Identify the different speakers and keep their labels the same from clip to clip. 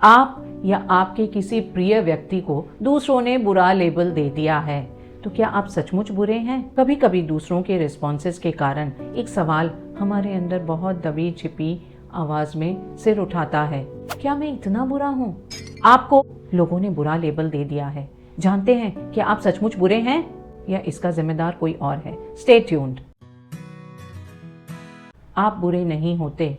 Speaker 1: आप या आपके किसी प्रिय व्यक्ति को दूसरों ने बुरा लेबल दे दिया है, तो क्या आप सचमुच बुरे हैं? कभी कभी दूसरों के रिस्पॉन्सेस के कारण एक सवाल हमारे अंदर बहुत दबी छिपी आवाज में सिर उठाता है, क्या मैं इतना बुरा हूँ? आपको लोगों ने बुरा लेबल दे दिया है, जानते हैं कि आप सचमुच बुरे हैं या इसका जिम्मेदार कोई और है? Stay tuned. आप बुरे नहीं होते,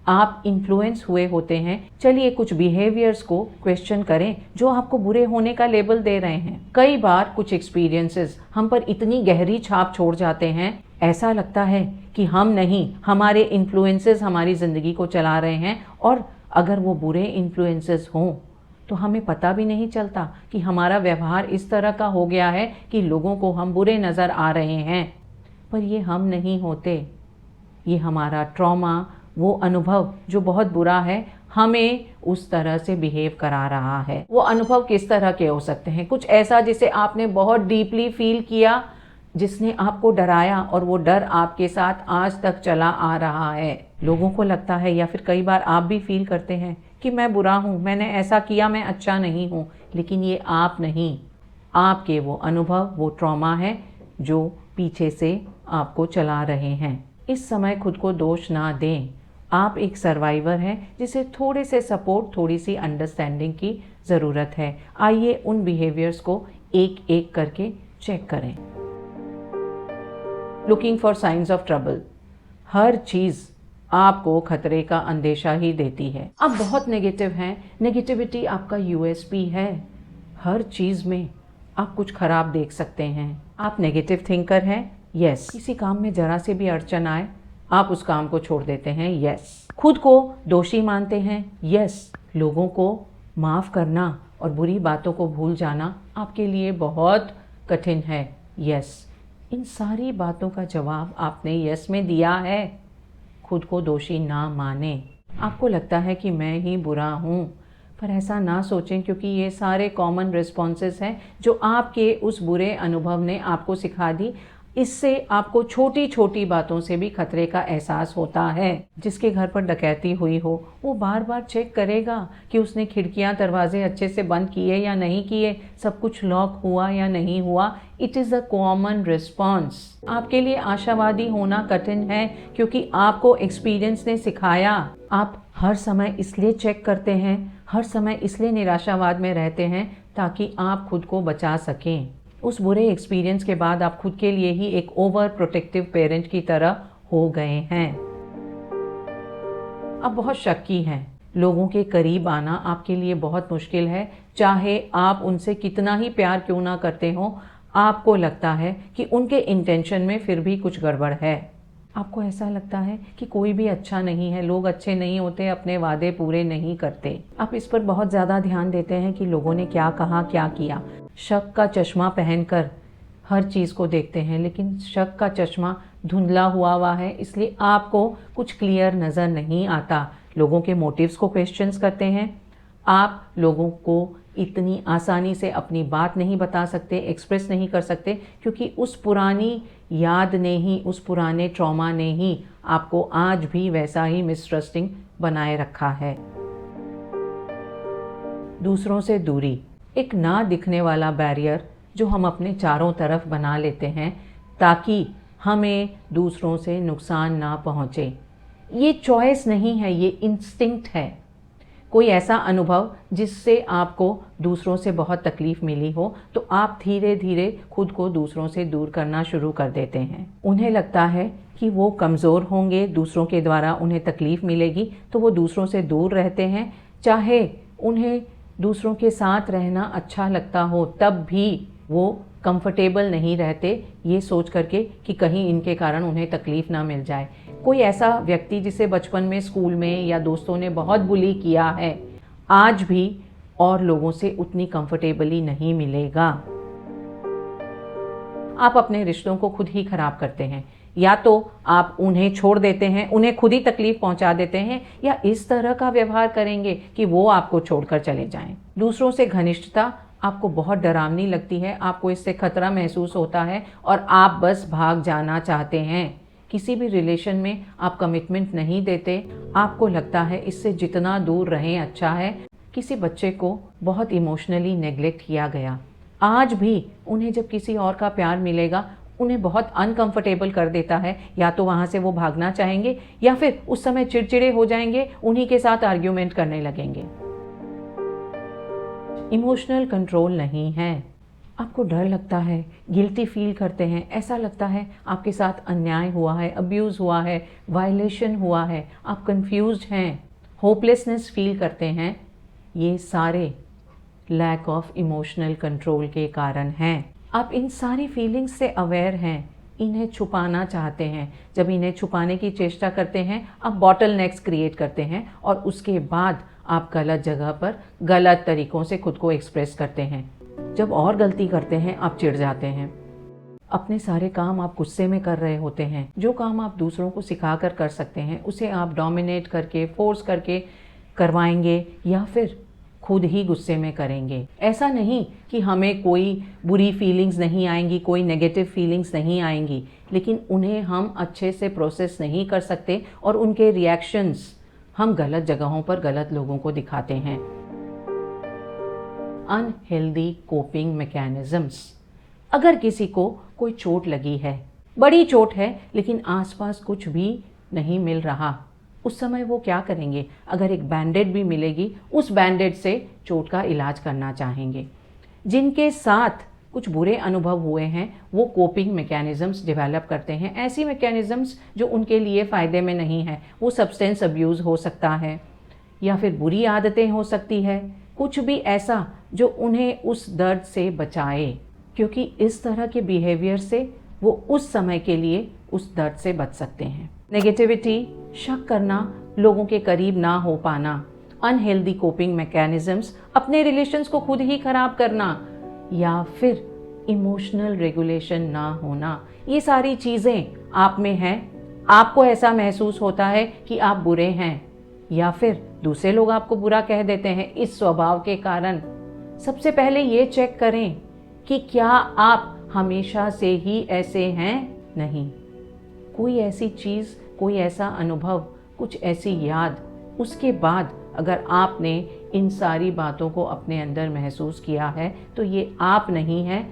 Speaker 1: आप इन्फ्लुएंस हुए होते हैं। चलिए कुछ बिहेवियर्स को क्वेश्चन करें जो आपको बुरे होने का लेबल दे रहे हैं। कई बार कुछ एक्सपीरियंसेस हम पर इतनी गहरी छाप छोड़ जाते हैं, ऐसा लगता है कि हम नहीं, हमारे इन्फ्लुएंसेस हमारी ज़िंदगी को चला रहे हैं। और अगर वो बुरे इन्फ्लुएंसेस हों तो हमें पता भी नहीं चलता कि हमारा व्यवहार इस तरह का हो गया है कि लोगों को हम बुरे नज़र आ रहे हैं। पर ये हम नहीं होते, ये हमारा ट्रॉमा, वो अनुभव जो बहुत बुरा है, हमें उस तरह से बिहेव करा रहा है। वो अनुभव किस तरह के हो सकते हैं? कुछ ऐसा जिसे आपने बहुत डीपली फील किया, जिसने आपको डराया और वो डर आपके साथ आज तक चला आ रहा है। लोगों को लगता है, या फिर कई बार आप भी फील करते हैं कि मैं बुरा हूँ, मैंने ऐसा किया, मैं अच्छा नहीं हूँ। लेकिन ये आप नहीं, आपके वो अनुभव, वो ट्रॉमा है जो पीछे से आपको चला रहे हैं। इस समय खुद को दोष ना दें। आप एक सर्वाइवर हैं जिसे थोड़े से सपोर्ट, थोड़ी सी अंडरस्टैंडिंग की ज़रूरत है। आइए उन बिहेवियर्स को एक एक करके चेक करें। Looking for science of trouble. हर चीज़ आपको खतरे का अंदेशा ही देती है। आप बहुत नेगेटिव हैं, नेगेटिविटी आपका यूएसपी है। हर चीज़ में आप कुछ खराब देख सकते हैं। आप नेगेटिव थिंकर हैं, यस। किसी काम में जरा से भी अड़चन आए, आप उस काम को छोड़ देते हैं, यस। खुद को दोषी मानते हैं, यस। लोगों को माफ़ करना और बुरी बातों को भूल जाना आपके लिए बहुत कठिन है, यस। इन सारी बातों का जवाब आपने यस में दिया है। खुद को दोषी ना माने। आपको लगता है कि मैं ही बुरा हूँ, पर ऐसा ना सोचें, क्योंकि ये सारे कॉमन रिस्पॉन्सेस हैं जो आपके उस बुरे अनुभव ने आपको सिखा दी। इससे आपको छोटी छोटी बातों से भी खतरे का एहसास होता है। जिसके घर पर डकैती हुई हो, वो बार बार चेक करेगा कि उसने खिड़कियां दरवाजे अच्छे से बंद किए या नहीं किए, सब कुछ लॉक हुआ या नहीं हुआ। It is a common response. आपके लिए आशावादी होना कठिन है क्योंकि आपको एक्सपीरियंस ने सिखाया। आप हर समय इसलिए चेक करते हैं, हर समय इसलिए निराशावाद में रहते हैं ताकि आप खुद को बचा सकें। उस बुरे एक्सपीरियंस के बाद आप खुद के लिए ही एक ओवर प्रोटेक्टिव पेरेंट की तरह हो गए हैं। आप बहुत शक्की हैं। लोगों के करीब आना आपके लिए बहुत मुश्किल है। चाहे आप उनसे कितना ही प्यार क्यों ना करते हो, आपको लगता है कि उनके इंटेंशन में फिर भी कुछ गड़बड़ है। आपको ऐसा लगता है कि कोई भी अच्छा नहीं है, लोग अच्छे नहीं होते, अपने वादे पूरे नहीं करते। आप इस पर बहुत ज़्यादा ध्यान देते हैं कि लोगों ने क्या कहा, क्या किया। शक का चश्मा पहनकर हर चीज़ को देखते हैं, लेकिन शक का चश्मा धुंधला हुआ है, इसलिए आपको कुछ क्लियर नज़र नहीं आता। लोगों के मोटिव्स को क्वेश्चंस करते हैं। आप लोगों को इतनी आसानी से अपनी बात नहीं बता सकते, एक्सप्रेस नहीं कर सकते, क्योंकि उस पुरानी याद ने ही, उस पुराने ट्रॉमा ने ही आपको आज भी वैसा ही मिसट्रस्टिंग बनाए रखा है। दूसरों से दूरी एक ना दिखने वाला बैरियर जो हम अपने चारों तरफ बना लेते हैं ताकि हमें दूसरों से नुकसान ना पहुंचे। ये चॉइस नहीं है, ये इंस्टिंक्ट है। कोई ऐसा अनुभव जिससे आपको दूसरों से बहुत तकलीफ मिली हो, तो आप धीरे धीरे खुद को दूसरों से दूर करना शुरू कर देते हैं। उन्हें लगता है कि वो कमज़ोर होंगे, दूसरों के द्वारा उन्हें तकलीफ मिलेगी, तो वो दूसरों से दूर रहते हैं। चाहे उन्हें दूसरों के साथ रहना अच्छा लगता हो, तब भी वो कंफर्टेबल नहीं रहते, ये सोच करके कि कहीं इनके कारण उन्हें तकलीफ़ ना मिल जाए। कोई ऐसा व्यक्ति जिसे बचपन में स्कूल में या दोस्तों ने बहुत बुली किया है, आज भी और लोगों से उतनी कंफर्टेबली नहीं मिलेगा। आप अपने रिश्तों को खुद ही खराब करते हैं। या तो आप उन्हें छोड़ देते हैं, उन्हें खुद ही तकलीफ पहुंचा देते हैं, या इस तरह का व्यवहार करेंगे कि वो आपको छोड़कर चले जाएं। दूसरों से घनिष्ठता आपको बहुत डरावनी लगती है, आपको इससे खतरा महसूस होता है और आप बस भाग जाना चाहते हैं। किसी भी रिलेशन में आप कमिटमेंट नहीं देते, आपको लगता है इससे जितना दूर रहें अच्छा है। किसी बच्चे को बहुत इमोशनली नेग्लेक्ट किया गया, आज भी उन्हें जब किसी और का प्यार मिलेगा उन्हें बहुत अनकंफर्टेबल कर देता है। या तो वहाँ से वो भागना चाहेंगे या फिर उस समय चिड़चिड़े हो जाएंगे, उन्हीं के साथ आर्ग्यूमेंट करने लगेंगे। इमोशनल कंट्रोल नहीं है। आपको डर लगता है, गिल्टी फील करते हैं, ऐसा लगता है आपके साथ अन्याय हुआ है, अब्यूज़ हुआ है, वायलेशन हुआ है, आप कंफ्यूज्ड हैं, होपलेसनेस फील करते हैं। ये सारे लैक ऑफ इमोशनल कंट्रोल के कारण हैं। आप इन सारी फीलिंग्स से अवेयर हैं, इन्हें छुपाना चाहते हैं। जब इन्हें छुपाने की चेष्टा करते हैं आप बॉटल नेक्स क्रिएट करते हैं और उसके बाद आप गलत जगह पर गलत तरीक़ों से खुद को एक्सप्रेस करते हैं। जब और गलती करते हैं आप चिढ़ जाते हैं। अपने सारे काम आप गुस्से में कर रहे होते हैं। जो काम आप दूसरों को सिखा कर सकते हैं उसे आप डोमिनेट करके, फोर्स करके करवाएंगे या फिर खुद ही गुस्से में करेंगे। ऐसा नहीं कि हमें कोई बुरी फीलिंग्स नहीं आएंगी, कोई नेगेटिव फीलिंग्स नहीं आएंगी, लेकिन उन्हें हम अच्छे से प्रोसेस नहीं कर सकते और उनके रिएक्शंस हम गलत जगहों पर गलत लोगों को दिखाते हैं। Unhealthy coping mechanisms. अगर किसी को कोई चोट लगी है, बड़ी चोट है, लेकिन आसपास कुछ भी नहीं मिल रहा, उस समय वो क्या करेंगे? अगर एक बैंडेड भी मिलेगी, उस बैंडेड से चोट का इलाज करना चाहेंगे। जिनके साथ कुछ बुरे अनुभव हुए हैं वो कोपिंग मैकेनिज्म्स डेवलप करते हैं, ऐसी मैकेनिज्म्स जो उनके लिए फ़ायदे में नहीं है। वो सब्सटेंस अब्यूज़ हो सकता है या फिर बुरी आदतें हो सकती है, कुछ भी ऐसा जो उन्हें उस दर्द से बचाए, क्योंकि इस तरह के बिहेवियर से वो उस समय के लिए उस दर्द से बच सकते हैं। नेगेटिविटी, शक करना, लोगों के करीब ना हो पाना, अनहेल्दी कोपिंग मैकेनिज्म्स, अपने रिलेशंस को खुद ही खराब करना या फिर इमोशनल रेगुलेशन ना होना, ये सारी चीज़ें आप में हैं। आपको ऐसा महसूस होता है कि आप बुरे हैं या फिर दूसरे लोग आपको बुरा कह देते हैं इस स्वभाव के कारण। सबसे पहले ये चेक करें कि क्या आप हमेशा से ही ऐसे हैं? नहीं। कोई ऐसी चीज़, कोई ऐसा अनुभव, कुछ ऐसी याद, उसके बाद अगर आपने इन सारी बातों को अपने अंदर महसूस किया है तो ये आप नहीं है,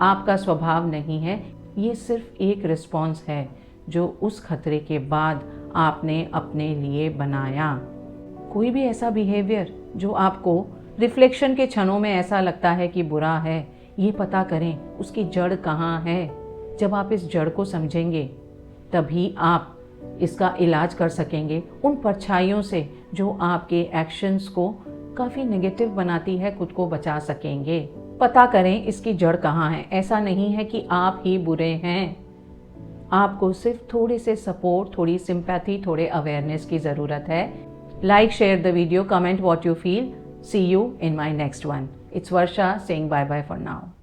Speaker 1: आपका स्वभाव नहीं है, ये सिर्फ एक रिस्पॉन्स है जो उस खतरे के बाद आपने अपने लिए बनाया। कोई भी ऐसा बिहेवियर जो आपको रिफ्लेक्शन के क्षणों में ऐसा लगता है कि बुरा है, ये पता करें उसकी जड़ कहाँ है। जब आप इस जड़ को समझेंगे तभी आप इसका इलाज कर सकेंगे। उन परछाइयों से जो आपके एक्शंस को काफ़ी नेगेटिव बनाती है, खुद को बचा सकेंगे। पता करें इसकी जड़ कहाँ है। ऐसा नहीं है कि आप ही बुरे हैं, आपको सिर्फ थोड़े से सपोर्ट, थोड़ी सिंपैथी, थोड़े अवेयरनेस की ज़रूरत है। Like, share the video, comment what you feel. See you in my next one. It's Varsha saying bye bye for now.